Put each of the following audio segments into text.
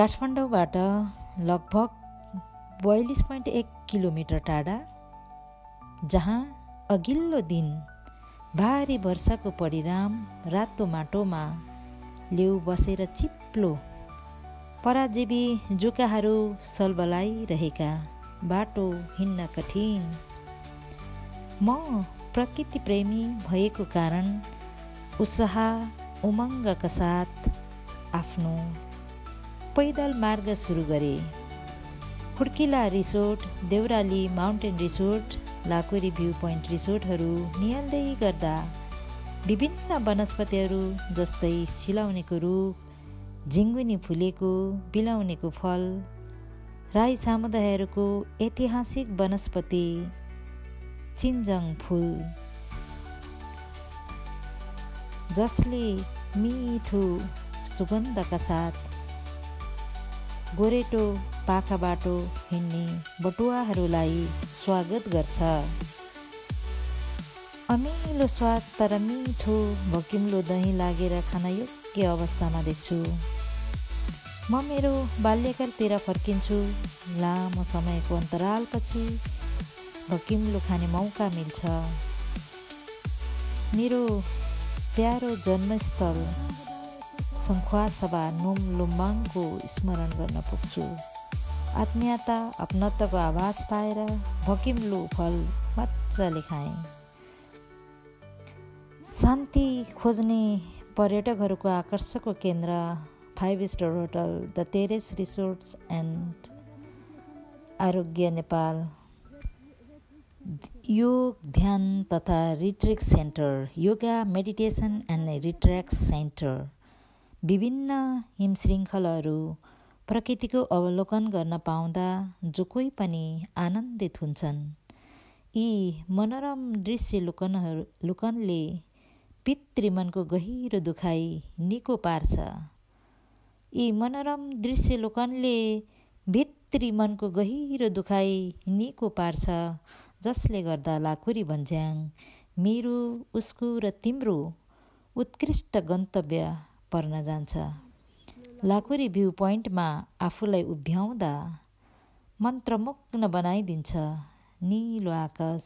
काठमाडौँबाट लगभग 42.1 किलोमिटर टाढा, जहाँ अघिल्लो दिन भारी वर्षाको परिणाम रातो माटोमा लेउ बसेर चिप्लो पराजीवी जुकाहरू सलबलाइरहेका, बाटो हिँड्न कठिन। म प्रकृति प्रेमी भएको कारण उत्साह उमङ्गका साथ आफ्नो पैदल मार्ग सुरु गरे। Khudkila resort, Deurali mountain resort, Lakuri view point रिसोर्टहरू निहाल्दै गर्दा विभिन्न वनस्पतिहरू जस्तै चिलाउनेको रुख, झिङ्गुनी फुलेको, बिलाउनेको फल, राई समुदायहरूको ऐतिहासिक वनस्पति चिन्जङ फुल, जसले मिठो सुगन्धका साथ गोरेटो पाखाबाट हिँड्ने बटुवाहरूलाई स्वागत गर्छ। अमिलो स्वाद तर मिठो भकिम्लो दही लागेर खान योग्य अवस्थामा देख्छु। म मेरो बाल्यकालतिर फर्किन्छु। लामो समयको अन्तरालपछि भकिम्लो खाने मौका मिल्छ। मेरो प्यारो जन्मस्थल सङ्खुवासभा नोम लुम्बाङको स्मरण गर्न पुग्छु। आत्मीयता, अपनत्वको आभास पाएर भकिम्लो फल मजाले खाएँ। शान्ति खोज्ने पर्यटकहरूको आकर्षकको केन्द्र 5 star hotel the terrace resorts and Arogya Nepal, योग, ध्यान तथा retreat centre, yoga, meditation and retreats centre, विभिन्न हिमशृङ्खलहरू, प्रकृतिको अवलोकन गर्न पाउँदा जो कोही पनि आनन्दित हुन्छन्। यी मनोरम दृश्य लुकनले पितृमनको गहिरो दुखाइ निको पार्छ। यी मनोरम दृश्य लोकनले भित्री मनको गहिरो दुखाइ निको पार्छ, जसले गर्दा लाकुरी भन्ज्याङ मेरो, उसको र तिम्रो उत्कृष्ट गन्तव्य पर्न जान्छ। लाकुरी भ्यू पोइन्टमा आफूलाई उभ्याउँदा मन्त्रमुग्न बनाइदिन्छ। निलो आकाश,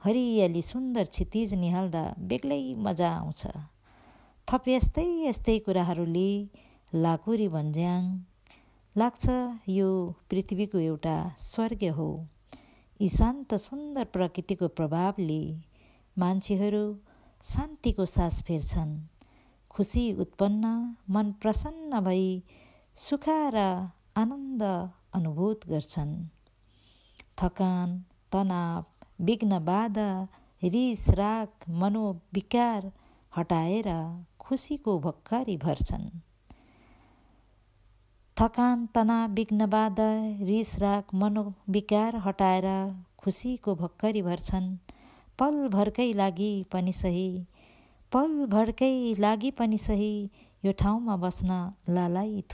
हरियाली, सुन्दर क्षितिज निहाल्दा बेग्लै मजा आउँछ। थप यस्तै कुराहरूले लाकुरी भन्ज्याङ लाग्छ यो पृथ्वीको एउटा स्वर्ग हो। यी शान्त सुन्दर प्रकृतिको प्रभावले मान्छेहरू शान्तिको सास फेर्छन्। खुसी उत्पन्न, मन प्रसन्न भई सुख र आनन्द अनुभूत गर्छन्। थकान, तनाव, विघ्न बाधा, रिस राग, मनोविकार हटाएर खुसीको भक्करी भर्छन्। थकान, तनाव, विघ्न बाधा, रिस राग, मनोविकार हटाएर खुसीको भक्करी भर्छन्। पल भरकै लागि पनि सही यो ठाउँमा बस्न लालायित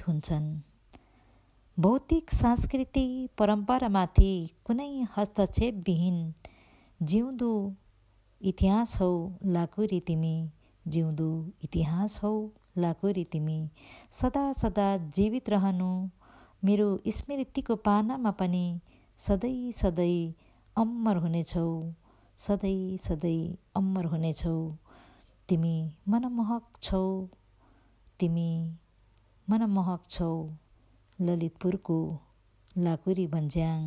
हुन्छन्। भौतिक सांस्कृतिक परम्परामाथि कुनै हस्तक्षेपविहीन जिउँदो इतिहास हौ लाकुरी तिमी, जिउँदो इतिहास हौ लाकुरी तिमी। सदा सदा जीवित रहनु मेरो स्मृतिको पानामा पनि सधैँ अमर हुनेछौ, सधैँ अमर हुनेछौ। तिमी मनमोहक छौ ललितपुरको लाकुरी भन्ज्याङ।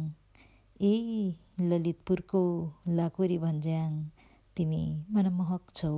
ललितपुरको लाकुरी भन्ज्याङ, तिमी मनमोहक छौ।